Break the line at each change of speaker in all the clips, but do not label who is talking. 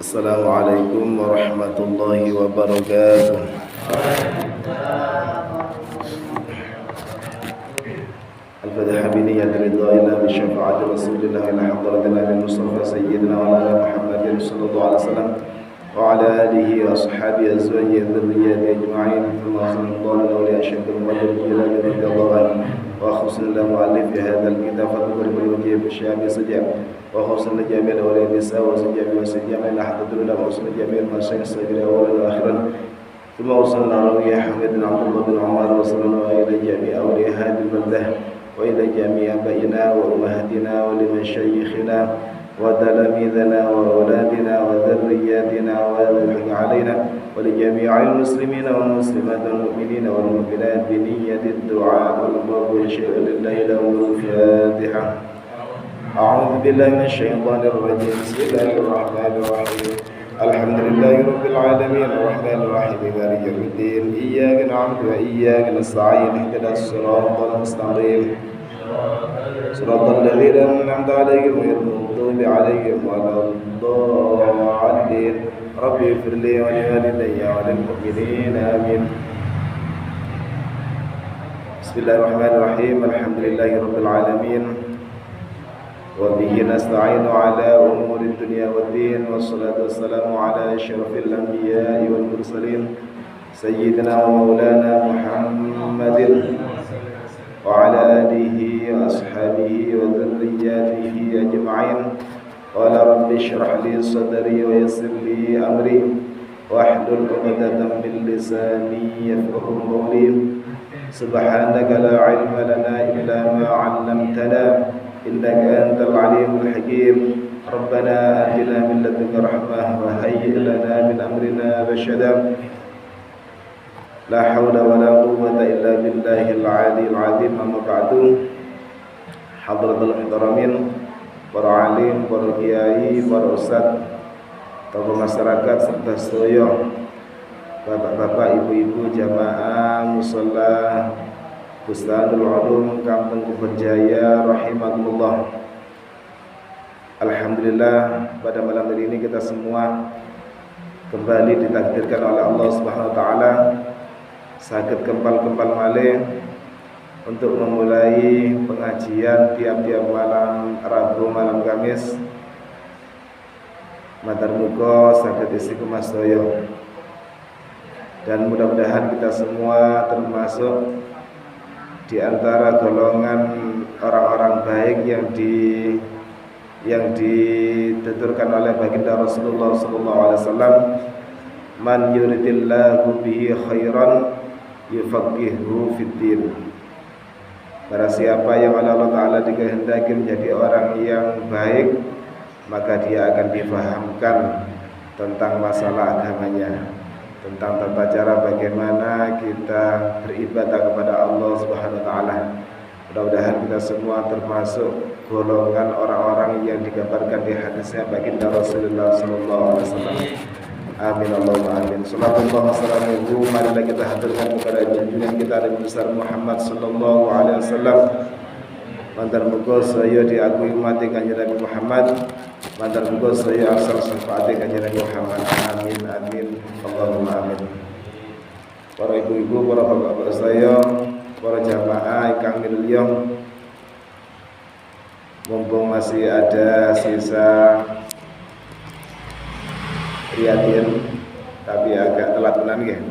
Assalamualaikum warahmatullahi wabarakatuh. الفاتحة بنية رضا إلى بشفاعة رسول الله إلى حضرة النبي المصطفى سيدنا مولانا محمد صلى الله عليه وسلم وعلى آله وأصحابه أزواجه ذريته أجمعين ثم صلى الله عليه أشهد القدر الجلال رضي الله عنه وخصوصا لمؤلف هذا الكتاب فضل بالوجه بالشام سجاب وخصوصا لجميع الأولياء النساء وسجاب وسجاب إلى حضرة العلماء وخصوصا لجميع المشايخ الصغيرين أولا وآخرا ثم وصلنا روي حمد بن عبد الله بن عمر وصلنا إلى جميع أولياء هذه البلدة وإلى جميع أبائنا وأمهاتنا ولمشايخنا وتلاميذنا وأولادنا وذرياتنا وذرية علينا ولجميع المسلمين والمسلمات والمؤمنين والمؤمنات بنية الدعاء والقبول شيء لله لهم الفاتحة. أعوذ بالله من الشيطان الرجيم. بسم الله الرحمن الرحيم. الحمد لله رب العالمين الرحمن الرحيم مالك يوم الدين إياك نعبد وإياك نستعين اهدنا الصراط المستقيم صراط الذين أنعمت عليهم غير المغضوب عليهم ولا الضالين ربي اغفر لي ولوالدي وللمؤمنين آمين. بسم الله الرحمن الرحيم. الحمد لله رب العالمين وبه نستعين على أمور الدنيا والدين والصلاة والسلام على أشرف الأنبياء والمرسلين سيدنا ومولانا محمد وعلى آله وأصحابه وذرياته أجمعين. قال رب اشرح لي صدري ويسر لي أمري واحلل عقدة من لساني يفقهوا قولي. سبحانك لا علم لنا إلا ما علمتنا إنك أنت العليم الحكيم. ربنا آتنا من لدنك رحمة وهيئ لنا من أمرنا رشدا. لا حول ولا قوة إلا بالله العلي العظيم. أما بعد. Hadratul muhtaramin, para alim, para kiai, para ustadz, tokoh masyarakat serta sedaya bapak-bapak, ibu-ibu jamaah mushola Bustanul Ulum Kampung Kuburjaya rahimakumullah. Alhamdulillah, pada malam hari ini kita semua kembali ditakdirkan oleh Allah Subhanahu wa taala saged kempal-kempal malih untuk memulai pengajian tiap-tiap malam Rabu, malam Kamis. Matur muga saged istiqomah sedaya. Dan mudah-mudahan kita semua termasuk di antara golongan orang-orang baik yang dituturkan oleh baginda Rasulullah SAW, man yuridillahu bihi khairan yufaqihuhu fiddin. Barang siapa yang Allah Ta'ala dikehendaki menjadi orang yang baik, maka dia akan difahamkan tentang masalah agamanya, tentang tata cara bagaimana kita beribadah kepada Allah Subhanahu wa taala. Mudah-mudahan kita semua termasuk golongan orang-orang yang digambarkan di hadisnya baginda Rasulullah sallallahu alaihi wasallam. Amin Allahumma amin. Sallallahu alaihi wasallam. Marilah kita haturkan kepada junjungan kita Nabi besar Muhammad sallallahu alaihi wasallam. Mantar muga saya diakui umat Kanjeng Nabi Muhammad. Mantar muga saya asal syafaat Kanjeng Nabi Muhammad. Amin amin. Allahumma amin. Para ibu-ibu, para bapak-bapak saya, para jamaah ingkang minulya, mumpung masih ada sisa riyatin tapi agak telat tenan nggih.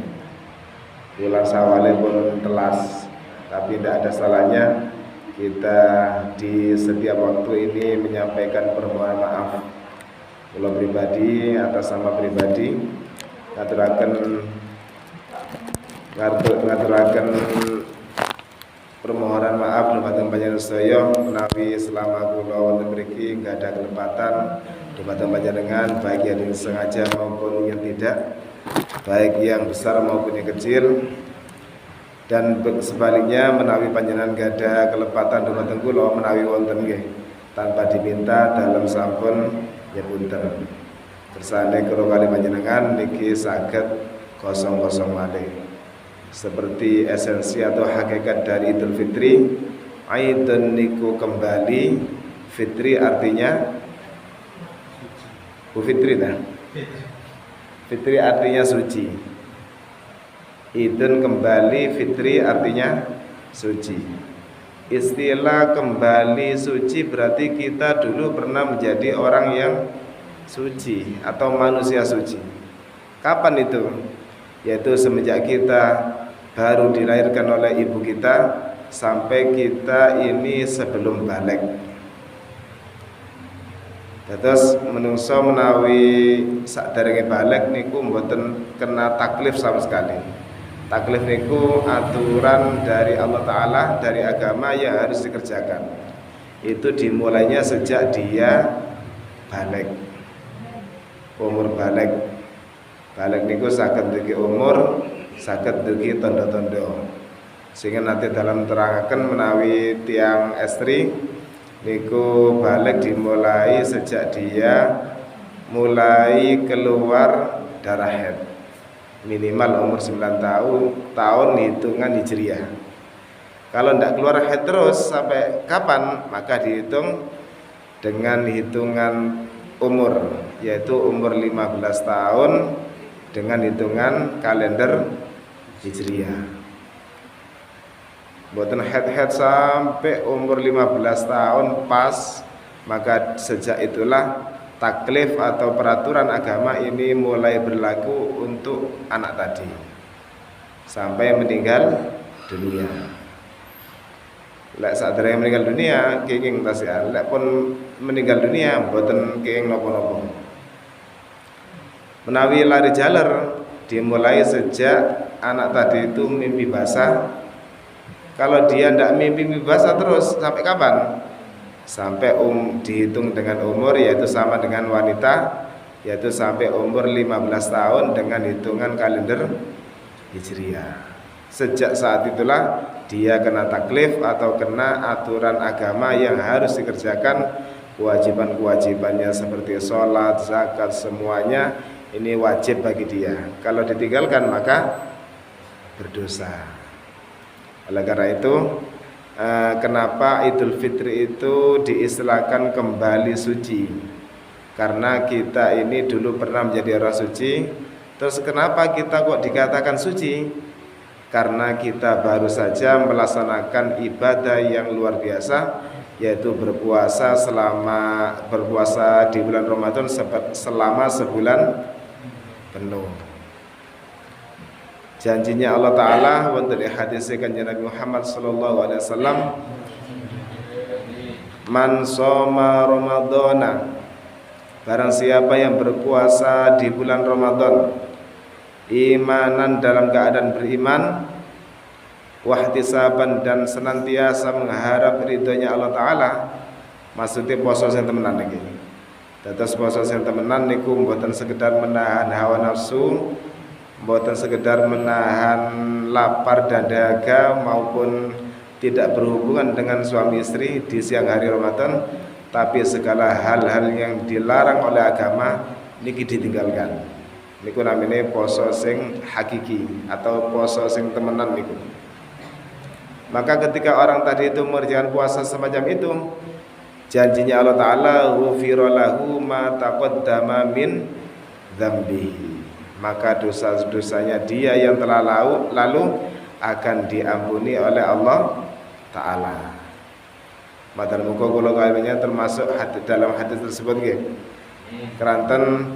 Bulan Syawal pun telas, tapi tidak ada salahnya kita di setiap waktu ini menyampaikan permohonan maaf. Kula pribadi atas nama pribadi ngaturaken permohonan maaf dhumateng panjenengan sedaya menawi selama kula wonten mriki enggak ada kelepatan dhumateng panjenengan, baik yang disengaja maupun yang tidak, baik yang besar maupun yang kecil. Dan sebaliknya menawi panjenengan enggak ada kelepatan dhumateng kula menawi wonten nggih tanpa diminta dalam sampun nyepunten. Kersane kula kali panjenengan niki saged kosong-kosong malih. Seperti esensi atau hakikat dari Idul Fitri, Aidun niku kembali, Fitri artinya Bu Fitri nah. Fitri artinya suci. Idun kembali, fitri artinya suci. Istilah kembali suci berarti kita dulu pernah menjadi orang yang suci atau manusia suci. Kapan itu? Yaitu semenjak kita baru dilahirkan oleh ibu kita sampai kita ini sebelum balik. Terus menungso menawi sakderenge balik niku mboten kena taklif sama sekali. Taklif niku aturan dari Allah Ta'ala, dari agama yang harus dikerjakan. Itu dimulainya sejak dia balik, umur balik. Balik niku saged dugi umur, saged dugi tondo-tondo. Sehingga nanti dalam terangaken menawi tiang estri niku balik dimulai sejak dia mulai keluar darah haid. Minimal umur 9 tahun hitungan hijriah. Kalau tidak keluar haid terus sampai kapan? Maka dihitung dengan hitungan umur, yaitu umur 15 tahun dengan hitungan kalender hijriah. Mboten haid sampai umur 15 tahun pas, maka sejak itulah taklif atau peraturan agama ini mulai berlaku untuk anak tadi sampai meninggal dunia. Lek sadurunge meninggal dunia kenging tasian, lek pun meninggal dunia mboten kenging napa-napa. Menawi lari jaler dimulai sejak anak tadi itu mimpi basah. Kalau dia tidak mimpi basah terus sampai kapan? Sampai dihitung dengan umur, yaitu sama dengan wanita, yaitu sampai umur 15 tahun dengan hitungan kalender hijriah. Sejak saat itulah dia kena taklif atau kena aturan agama yang harus dikerjakan. Kewajiban-kewajibannya seperti sholat, zakat, semuanya ini wajib bagi dia. Kalau ditinggalkan maka berdosa. Oleh karena itu, kenapa Idul Fitri itu diistilahkan kembali suci? Karena kita ini dulu pernah menjadi orang suci. Terus kenapa kita kok dikatakan suci? Karena kita baru saja melaksanakan ibadah yang luar biasa, yaitu berpuasa di bulan Ramadan selama sebulan penuh. Janjinya Allah Ta'ala untuk hadis kanjeng Nabi Muhammad sallallahu alaihi wasallam, man shoma ramadhana, barang siapa yang berpuasa di bulan Ramadan imanan dalam keadaan beriman, wahtisaban dan senantiasa mengharap ridhonya Allah Ta'ala. Maksudnya poso sing temenan iki. Dados poso sing temenan niku mboten sekedar menahan hawa nafsu, mboten sekedar menahan lapar dan dahaga maupun tidak berhubungan dengan suami istri di siang hari Ramadan, tapi segala hal-hal yang dilarang oleh agama niki ditinggalkan. Niku namanya poso sing hakiki atau poso sing temenan niku. Maka ketika orang tadi itu mengerjakan puasa semacam itu, janjinya Allah Ta'ala ghufira lahu ma taqaddama min dzambihi, maka dosa-dosanya dia yang telah lalu akan diampuni oleh Allah Ta'ala. Madan muka kula kawinnya termasuk dalam hadis tersebut nggih. Keranten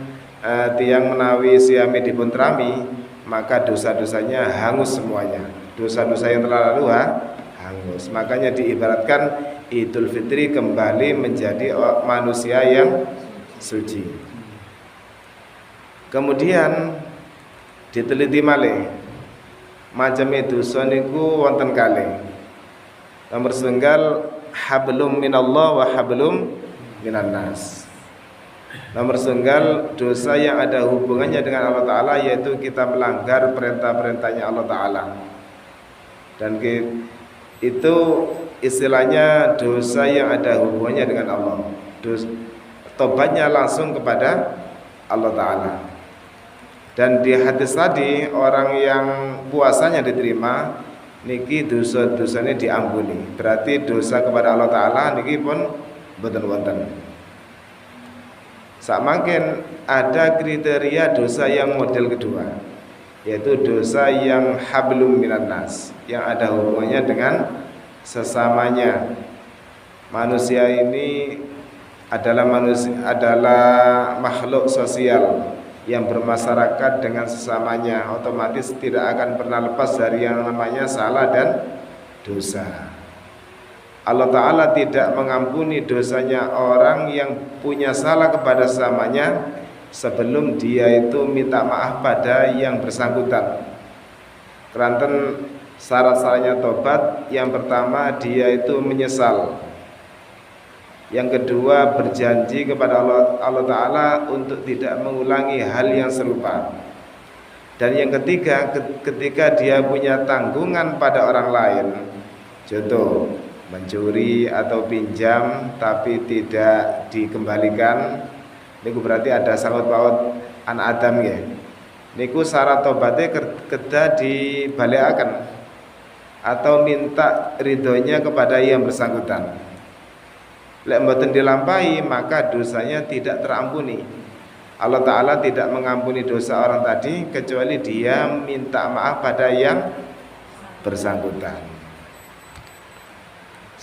tiang menawi siami dipun trami, maka dosa-dosanya hangus semuanya. Dosa-dosa yang telah lalu hangus. Makanya diibaratkan Idul Fitri kembali menjadi manusia yang suci. Kemudian diteliti malih macam itu soniku wonten kalih. Nomor setunggal hablum minallah wa hablum minan nas. Nomor setunggal dosa yang ada hubungannya dengan Allah Ta'ala, yaitu kita melanggar perintah-perintahnya Allah Ta'ala. Dan itu istilahnya dosa yang ada hubungannya dengan Allah. Tobatnya langsung kepada Allah Ta'ala. Dan di hadis tadi, orang yang puasanya diterima niki dosa-dosanya diampuni. Berarti dosa kepada Allah Ta'ala niki pun boten wonten. Samakin ada kriteria dosa yang model kedua, yaitu dosa yang hablum minan nas, yang ada hubungannya dengan sesamanya. Manusia ini adalah makhluk sosial yang bermasyarakat dengan sesamanya, otomatis tidak akan pernah lepas dari yang namanya salah dan dosa. Allah Ta'ala tidak mengampuni dosanya orang yang punya salah kepada sesamanya sebelum dia itu minta maaf pada yang bersangkutan. Keranten syarat-syaratnya tobat, yang pertama dia itu menyesal, yang kedua berjanji kepada Allah Ta'ala untuk tidak mengulangi hal yang serupa, dan yang ketiga ketika dia punya tanggungan pada orang lain, contoh mencuri atau pinjam tapi tidak dikembalikan, niku berarti ada sangkut paut anak Adam ya. Niku syarat tobatnya kedah dibalikaken atau minta ridhonya kepada yang bersangkutan. Lek mboten dilampahi maka dosanya tidak terampuni. Allah Ta'ala tidak mengampuni dosa orang tadi kecuali dia minta maaf pada yang bersangkutan.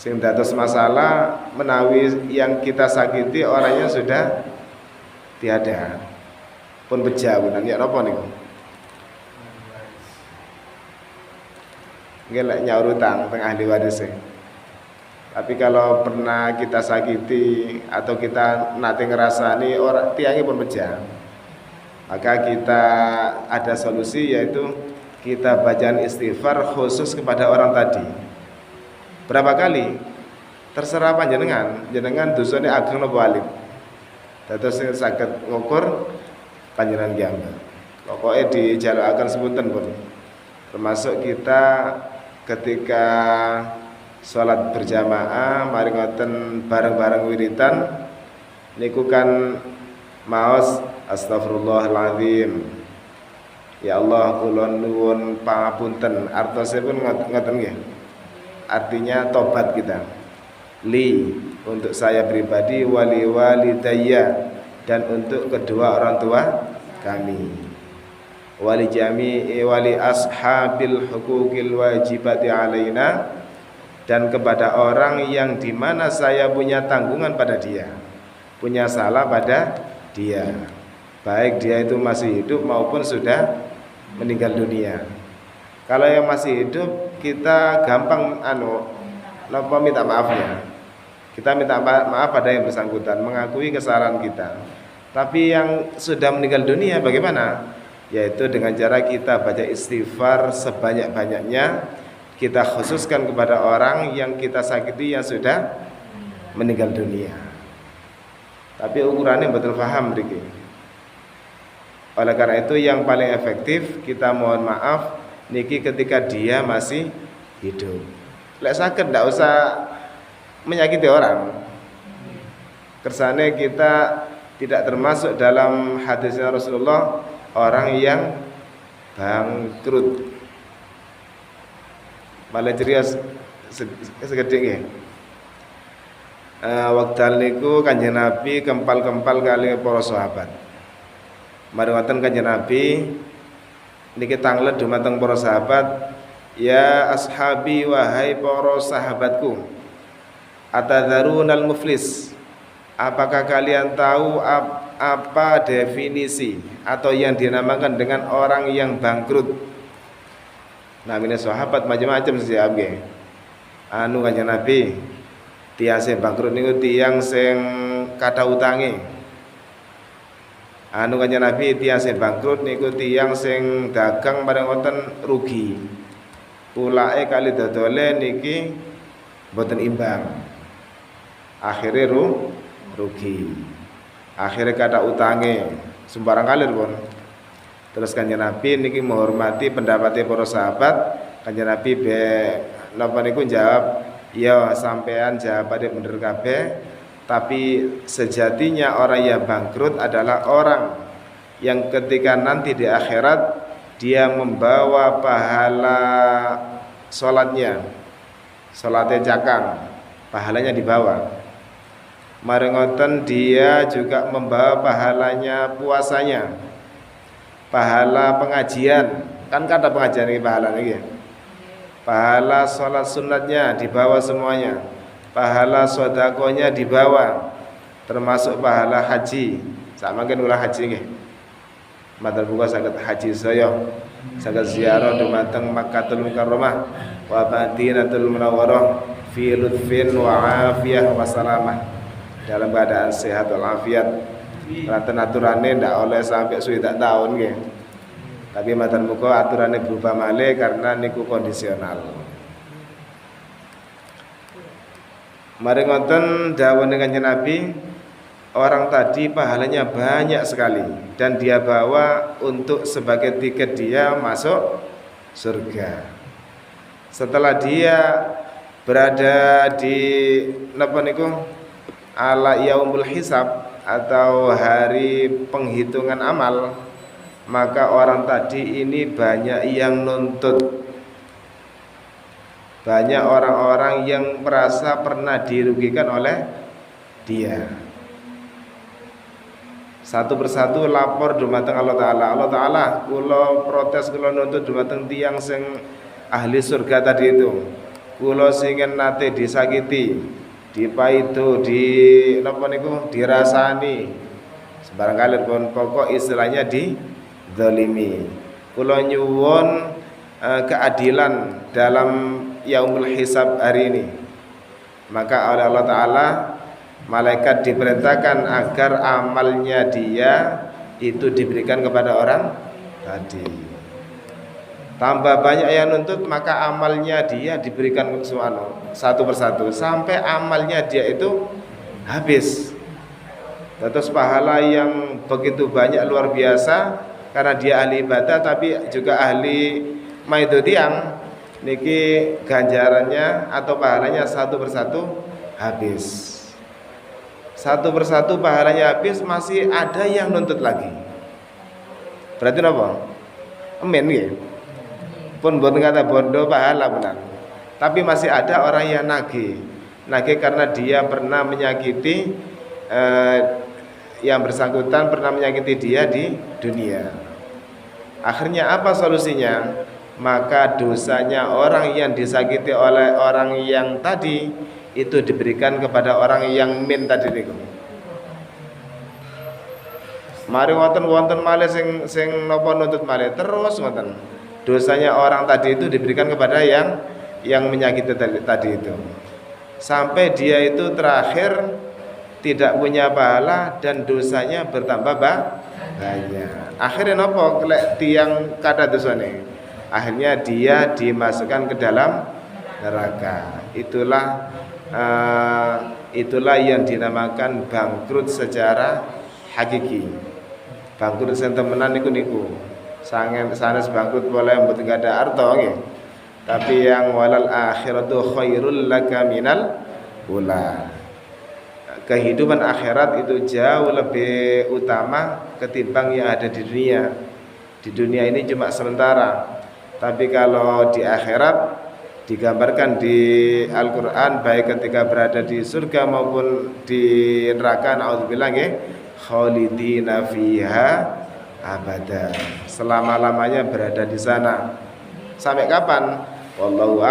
Sing dados masalah menawi yang kita sakiti orangnya sudah tiada, pun beja punan ya napa niku. Nggih lek nyaur utang teng ahli waris. Tapi kalau pernah kita sakiti atau kita nate ngerasani orang tiangnya pun beja, maka kita ada solusi, yaitu kita bacaan istighfar khusus kepada orang tadi. Berapa kali? Terserah panjenengan, jenengan dosane ageng napa alit. Dados sing saged ngukur panjenengan kiambak. Pokoke dijalakaken sepunten pun. Termasuk kita ketika sholat berjamaah mari ngoten bareng-bareng wiritan niku kan maos astagfirullahaladzim, ya Allah kula nuwun pangapunten, artosipun ngoten nggih. Artinya tobat kita, li untuk saya pribadi, wali walidayya dan untuk kedua orang tua kami, wali jami'i wali ashabil hukukil wajibati alaina, dan kepada orang yang dimana saya punya tanggungan pada dia, punya salah pada dia, baik dia itu masih hidup maupun sudah meninggal dunia. Kalau yang masih hidup kita gampang minta maafnya. Kita minta maaf pada yang bersangkutan, mengakui kesalahan kita. Tapi yang sudah meninggal dunia bagaimana? Yaitu dengan cara kita baca istighfar sebanyak-banyaknya, kita khususkan kepada orang yang kita sakiti yang sudah meninggal dunia. Tapi ukurannya betul paham mriki. Oleh karena itu yang paling efektif kita mohon maaf niki ketika dia masih hidup. Lek sakit ndak usah menyakiti orang. Kersane kita tidak termasuk dalam hadisnya Rasulullah orang yang bangkrut. Malah ceria segede nggih. Wekdal niku Kanjeng Nabi kempal-kempal kali para sahabat. Mari ngoten Kanjeng Nabi niki tanglet dumateng para sahabat, ya ashabi wahai para sahabatku, atadzarunal muflis, apakah kalian tahu apa definisi atau yang dinamakan dengan orang yang bangkrut? Namanya sahabat macam-macam sih nggih. Anu Kanjeng Nabi, tiyang sing bangkrut niku tiyang sing kathah utange. Anu Kanjeng Nabi, tiyang sing bangkrut niku tiyang sing dagang bareng wonten rugi. Pulake kali dodole niki mboten imbang. Akhire rugi. Akhire kathah utange sembarang kalir pun. Terus Kanjeng Nabi niki menghormati pendapatnya para sahabat. Kanjeng Nabi napa niku jawab, ya sampean jawabane bener kabeh, tapi sejatinya orang yang bangkrut adalah orang yang ketika nanti di akhirat dia membawa pahala sholatnya, sholatnya cakang, pahalanya dibawa. Mari ngoten dia juga membawa pahalanya puasanya, pahala pengajian, kan kata pengajian ini pahala nih ya. Pahala sholat sunatnya dibawa semuanya, pahala sodakonya dibawa, termasuk pahala haji. Sama kan ulah haji nggih. Matur buka saged haji saya, saged ziarah dumateng Makkahul Mukarramah wa Madinatul Munawwarah fi lutfin wa afiyah wa salamah, dalam keadaan sehat walafiat. Ranten aturane ndak oleh sampai swidak tahun nggih. Tapi matur muga aturane berubah malih karena niku kondisional. Mari ngoten dawuh Kanjeng Nabi, orang tadi pahalanya banyak sekali dan dia bawa untuk sebagai tiket dia masuk surga. Setelah dia berada di napa niku ala yaumul hisab atau hari penghitungan amal, maka orang tadi ini banyak yang nuntut. Banyak orang-orang yang merasa pernah dirugikan oleh dia. Satu persatu lapor dumateng Allah Ta'ala. Allah Ta'ala, kula protes, kula nuntut dumateng tiyang sing ahli surga tadi itu. Kula singen nate disakiti, dipaido, napa niku dirasani. Sebarangkali pun pokok istilahnya dzalimi. Kula nyuwun keadilan dalam yaumul hisab hari ini. Maka oleh Allah Ta'ala malaikat diperintahkan agar amalnya dia itu diberikan kepada orang tadi. Tambah banyak yang nuntut, maka amalnya dia diberikan satu persatu sampai amalnya dia itu habis. Terus pahala yang begitu banyak luar biasa karena dia ahli ibadah tapi juga ahli maido tiang. Niki ganjarannya atau pahalanya satu persatu habis. Satu persatu pahalanya habis, masih ada yang nuntut lagi. Berarti apa? Amin ya. Pun boten kata bondo pahala benar. Tapi masih ada orang yang nagih karena dia pernah menyakiti yang bersangkutan, pernah menyakiti dia di dunia. Akhirnya apa solusinya? Maka dosanya orang yang disakiti oleh orang yang tadi itu diberikan kepada orang yang min tadi niku. Mari wonten malih sing napa nuntut malih terus ngoten. Dosanya orang tadi itu diberikan kepada yang menyakiti tadi itu. Sampai dia itu terakhir tidak punya pahala dan dosanya bertambah banyak. Akhirnya napa lek tiyang kada dosane? Akhirnya dia dimasukkan ke dalam neraka. Itulah yang dinamakan bangkrut secara hakiki. Bangkrut sing temenan niku. Sanes bangkrut boleh mboten ada arto nggih. Tapi yang walal akhiratu khairul laka minal ula. Kehidupan akhirat itu jauh lebih utama ketimbang yang ada di dunia. Di dunia ini cuma sementara. Tapi kalau di akhirat digambarkan di Al-Qur'an baik ketika berada di surga maupun di neraka, naudzubillah nggih, khalidina fiha abada. Selama-lamanya berada di sana. Sampai kapan? Wallahu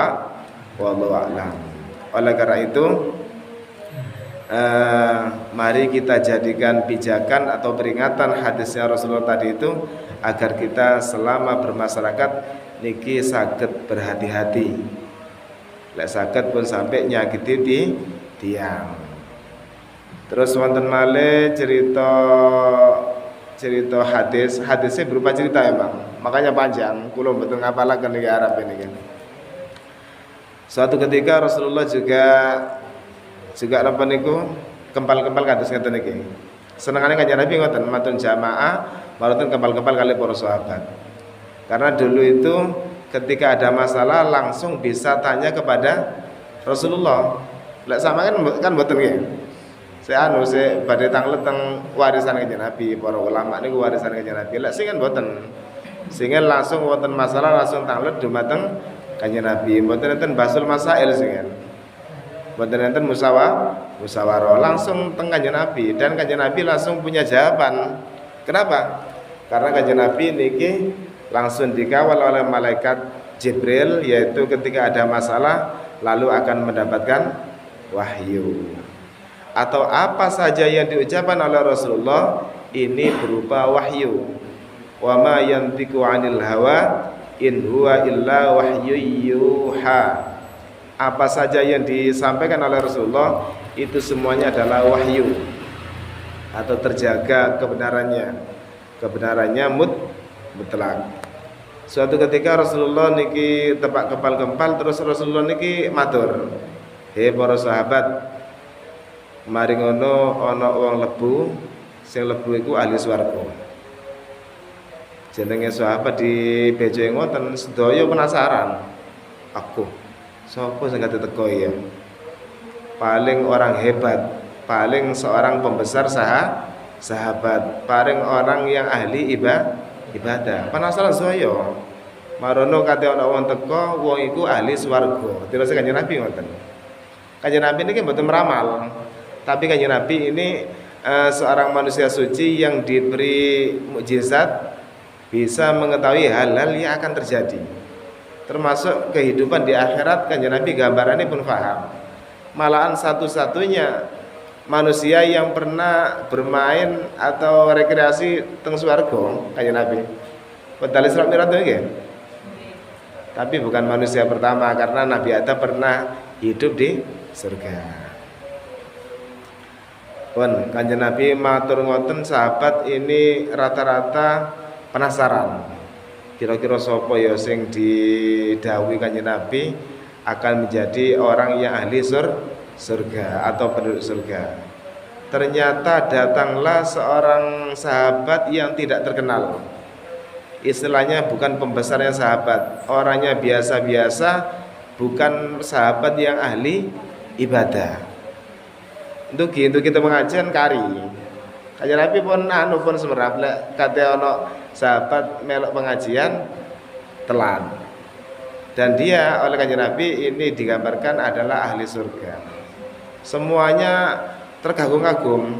a'lam. Oleh karena itu mari kita jadikan pijakan atau peringatan hadisnya Rasulullah tadi itu agar kita selama bermasyarakat niki saged berhati-hati. Lek saged pun sampai nyakiti tiang. Terus wonten malih cerita hadisnya berupa cerita emang. Makanya panjang, kula mboten ngapalaken iki Arab ini kan. Suatu ketika Rasulullah juga napa niku kempal-kempal kados ngeten iki. Senengane Kanjeng Nabi ngoten matun jamaah, maroten kempal-kempal kali para sahabat. Karena dulu itu ketika ada masalah langsung bisa tanya kepada Rasulullah. Lek sama kan mboten nggih. Saya badhe tanglet teng warisan Kanjeng Nabi, para ulama niku warisan Kanjeng Nabi. Lek sing kan mboten. Sehingga langsung wonten masalah langsung tanglet dumateng Kanjeng Nabi. Mboten enten basul masail sing. Mboten enten musyawarah, langsung teng Kanjeng Nabi, dan Kanjeng Nabi langsung punya jawaban. Kenapa? Karena Kanjeng Nabi niki langsung dikawal oleh malaikat Jibril, yaitu ketika ada masalah lalu akan mendapatkan wahyu. Atau apa saja yang diucapkan oleh Rasulullah ini berupa wahyu. Wa ma yantiqu 'anil hawa in huwa illa wahyu yuha. Apa saja yang disampaikan oleh Rasulullah itu semuanya adalah wahyu atau terjaga kebenarannya mutlak. Suatu ketika Rasulullah niki tepak kepal-kempal, terus Rasulullah niki matur, "He para sahabat, mari ngono ana wong lebu, sing lebu iku ahli swarga." Jenenge sahabat di bejoe ngoten, sedaya penasaran. Aku sapa sing kate teko ya? Paling orang hebat, paling seorang pembesar sahabat, paling orang yang ahli ibadah. Penasaran saya. Marono kate ana wong teko, wong iku ahli swarga. Terus Kanjeng Nabi ngoten. Kanjeng Nabi niki mboten meramal. Tapi Kanjeng Nabi ini seorang manusia suci yang diberi mukjizat, bisa mengetahui hal-hal yang akan terjadi. Termasuk kehidupan di akhirat, Kanjeng Nabi gambarannya pun paham. Malahan satu-satunya manusia yang pernah bermain atau rekreasi teng swarga Kanjeng Nabi. Wedal Isra Mi'raj nggih. Tapi bukan manusia pertama, karena Nabi Adam pernah hidup di surga. Pun Kanjeng Nabi matur ngoten, sahabat ini rata-rata penasaran. Kira-kira sapa ya sing didhawuhi Kanjeng Nabi akan menjadi orang yang ahli surga atau penduduk surga. Ternyata datanglah seorang sahabat yang tidak terkenal. Istilahnya bukan pembesarnya sahabat, orangnya biasa-biasa, bukan sahabat yang ahli ibadah. Untuk kita pengajian kari. Kanjeng Nabi pun pun semerap lek kate ana sahabat melok pengajian telan. Dan dia oleh Kanjeng Nabi ini digambarkan adalah ahli surga. Semuanya terkagum-kagum.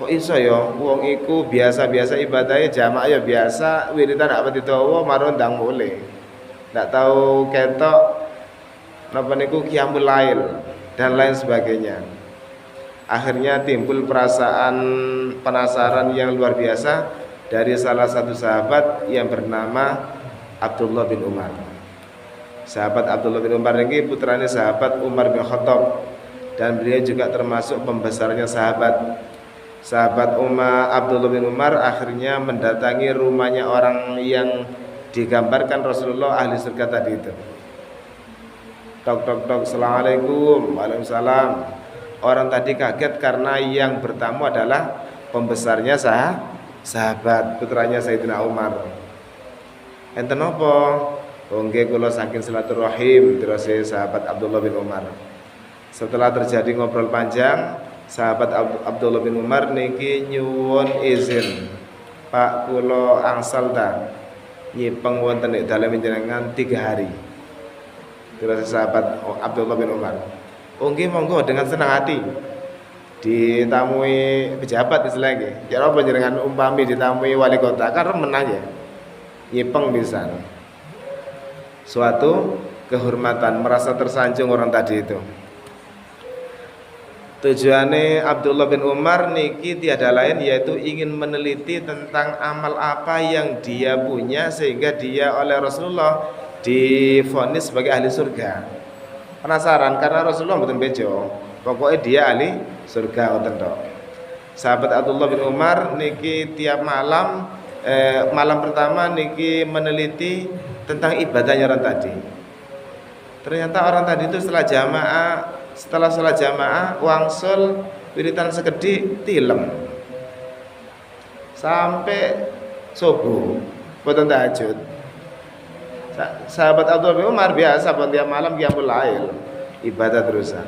Kok iso ya wong iku biasa-biasa ibadahnya jamaah ya biasa, wiridan apa ditawa marun ndang mulih. Ndak tahu ketok napa niku qiyamul lail dan lain sebagainya. Akhirnya timbul perasaan penasaran yang luar biasa dari salah satu sahabat yang bernama Abdullah bin Umar. Sahabat Abdullah bin Umar ini putranya sahabat Umar bin Khattab, dan beliau juga termasuk pembesarnya sahabat. Sahabat Abdullah bin Umar akhirnya mendatangi rumahnya orang yang digambarkan Rasulullah ahli surga tadi itu. Tok tok tok, assalamualaikum. Waalaikumsalam. Orang tadi kaget karena yang bertamu adalah pembesarnya sahabat, putranya Sayyidina Umar. Enten apa? Nggih kula saking silaturahim, terus sahabat Abdullah bin Umar. Setelah terjadi ngobrol panjang, sahabat Abdullah bin Umar niki nyuwun izin, Pak kula angsal ta nyipeng wonten ing dalem panjenengan 3 hari. Terus sahabat Abdullah bin Umar, nggih monggo dengan senang hati. Ditamui pejabat istilahnya. Ya apa jenengan umpami ditamui wali kota kan menang ya. Nyipeng pisan. Suatu kehormatan, merasa tersanjung orang tadi itu. Tujuannya Abdullah bin Umar niki tiada lain yaitu ingin meneliti tentang amal apa yang dia punya sehingga dia oleh Rasulullah divonis sebagai ahli surga. Penasaran karena Rasulullah mboten bejo. Pokoknya dia ahli surga ngoten tok. Sahabat Abdullah bin Umar niki tiap malam malam pertama niki meneliti tentang ibadahnya orang tadi. Ternyata orang tadi itu setelah sholat jamaah wangsul wiritan sekedhik tilem sampai subuh boten tahajud. Sahabat Abdullah bin Umar biasa tiap malam qiyamul lail, ibadah terusan.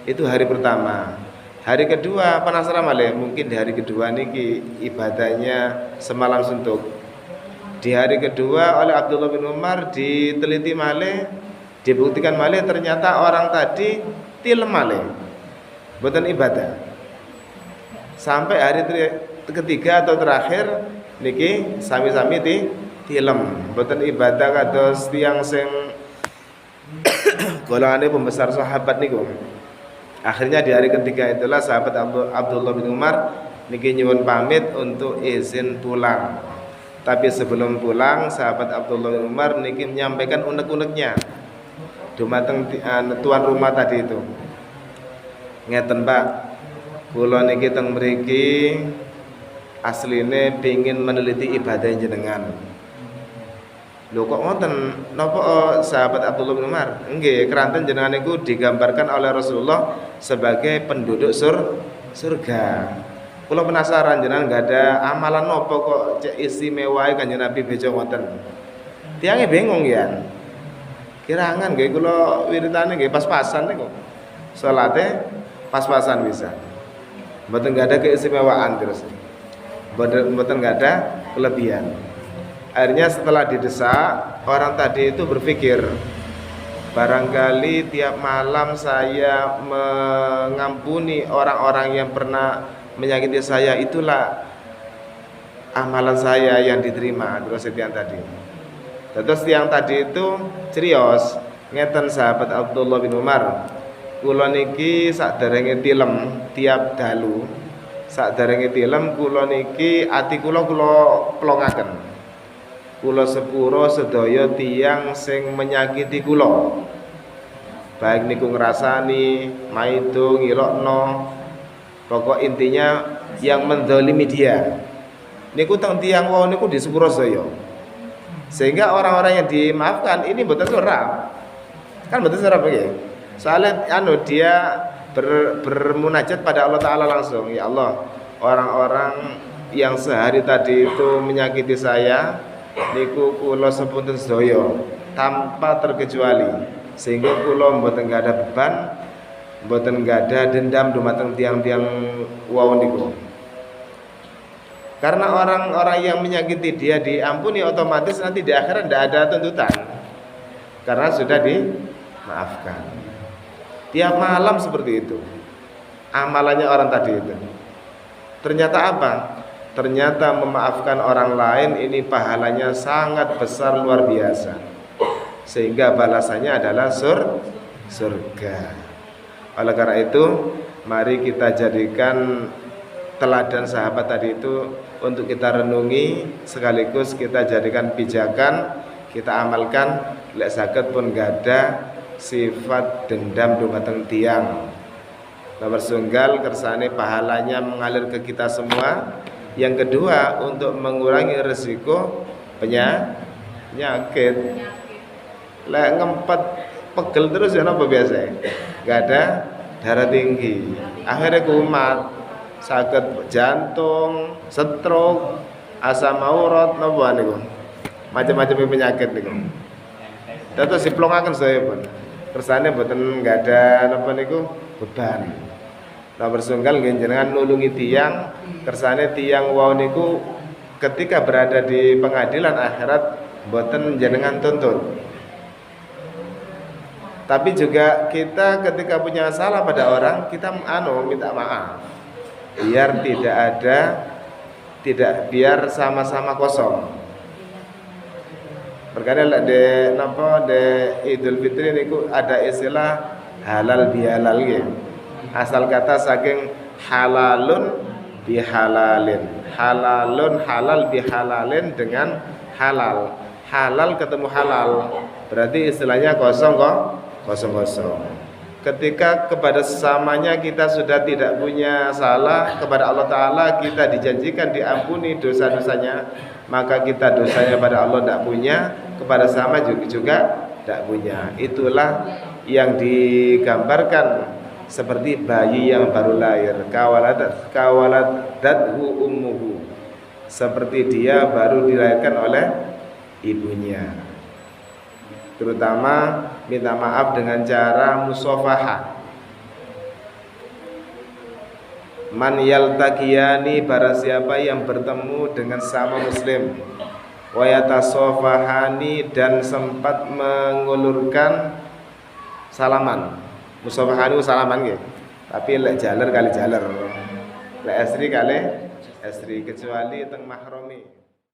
Itu hari pertama. Hari kedua penasaran malih, mungkin di hari kedua niki ibadahnya semalam suntuk. Di hari kedua oleh Abdullah bin Umar diteliti malih, Dibuktikan malih ternyata orang tadi tilem malih, mboten ibadah. Sampai hari ketiga atau terakhir niki sami-sami tilem, mboten ibadah kados tiyang sing golongane pembesar sahabat niku. Akhirnya di hari ketiga itulah sahabat Abdullah bin Umar niki nyuwun pamit untuk izin pulang. Tapi sebelum pulang, sahabat Abdullah bin Umar niki menyampaikan unek-uneknya dumateng tuan rumah tadi itu. Ngeten, Pak, kula niki teng mriki asline pengin meneliti ibadah jenengan. Lho kok ngoten? Napa sahabat Abdullah bin Umar? Nggih, keranten jenengan niku digambarkan oleh Rasulullah sebagai penduduk surga. Kula penasaran jenengan enggak ada amalan napa kok cek istimewa Kanjeng Nabi bejo ngoten. Tiange bingung ya. Kirangan nggih kula wiritane nggih pas-pasan niku. Salate pas-pasan bisa. Mboten enggak ada keistimewaan terus. Mboten enggak ada kelebihan. Akhirnya setelah didesak, orang tadi itu berpikir, barangkali tiap malam saya mengampuni orang-orang yang pernah menyakiti saya, itulah amalan saya yang diterima. Terus yang tadi. Terus yang tadi itu serius. Ngeten sahabat Abdullah bin Umar, kula niki sakderenge tilem tiap dalu, sakderenge tilem kula niki ati kula plongaken. Kula sepuro sedaya tiyang sing menyakiti kula, baik niku ngrasani, maido, ngilokno, pokok intinya yang menzalimi dia niku teng tiyang wau niku di sepuro saya. Sehingga orang-orang yang dimaafkan ini mboten surap. Kan mboten surap nggih. Soalnya dia bermunajat pada Allah Taala langsung, ya Allah, orang-orang yang sehari tadi itu menyakiti saya niku kula sepunten sedaya tanpa terkecuali, sehingga kula mboten enggak ada beban, mboten enggak ada dendam dumateng tiang-tiang wau niku. Karena orang-orang yang menyakiti dia diampuni otomatis nanti di akhirat tidak ada tuntutan, karena sudah dimaafkan. Tiap malam seperti itu amalannya orang tadi itu. Ternyata apa? Ternyata memaafkan orang lain ini pahalanya sangat besar, luar biasa, sehingga balasannya adalah surga. Oleh karena itu, mari kita jadikan teladan sahabat tadi itu untuk kita renungi, sekaligus kita jadikan pijakan, kita amalkan. Lek saged pun gada sifat dendam dumateng tiang. Nomor sunggal kersane pahalanya mengalir ke kita semua. Yang kedua, untuk mengurangi risiko penyakit. Lek ngempet pegel terus ya napa biasa? Enggak ada darah tinggi. Akhirnya kumat, sakit jantung, stroke, asam urat napa niku. Macam-macam penyakit niku. Terus diplongaken saya pun. Kersane mboten enggak ada napa niku beban. Nomor sunggal jenengan nulungi tiang, kersane tiang wau niku ketika berada di pengadilan akhirat mboten jenengan tuntut. Tapi juga kita ketika punya salah pada orang, kita minta maaf. Biar sama-sama kosong. Perkara de Idul Fitri niku ada istilah halal bihalal nggih. Asal kata saking halalun bihalalin. Halalun halal bihalalin dengan halal. Halal ketemu halal. Berarti istilahnya kosong. Ketika kepada sesamanya kita sudah tidak punya salah, kepada Allah Ta'ala kita dijanjikan diampuni dosa-dosanya, maka kita dosanya pada Allah tidak punya, kepada sama juga tidak punya. Itulah yang digambarkan seperti bayi yang baru lahir, kawaladathu ummuhu, seperti dia baru dilahirkan oleh ibunya. Terutama minta maaf dengan cara musafahah. Man yaltaqiyani, barang siapa yang bertemu dengan sama muslim, wa yatasafahani, dan sempat mengulurkan salaman. Musafahan itu salaman nggih. Tapi lek jaler kali jaler. Lek estri kali estri kecuali teng mahrami.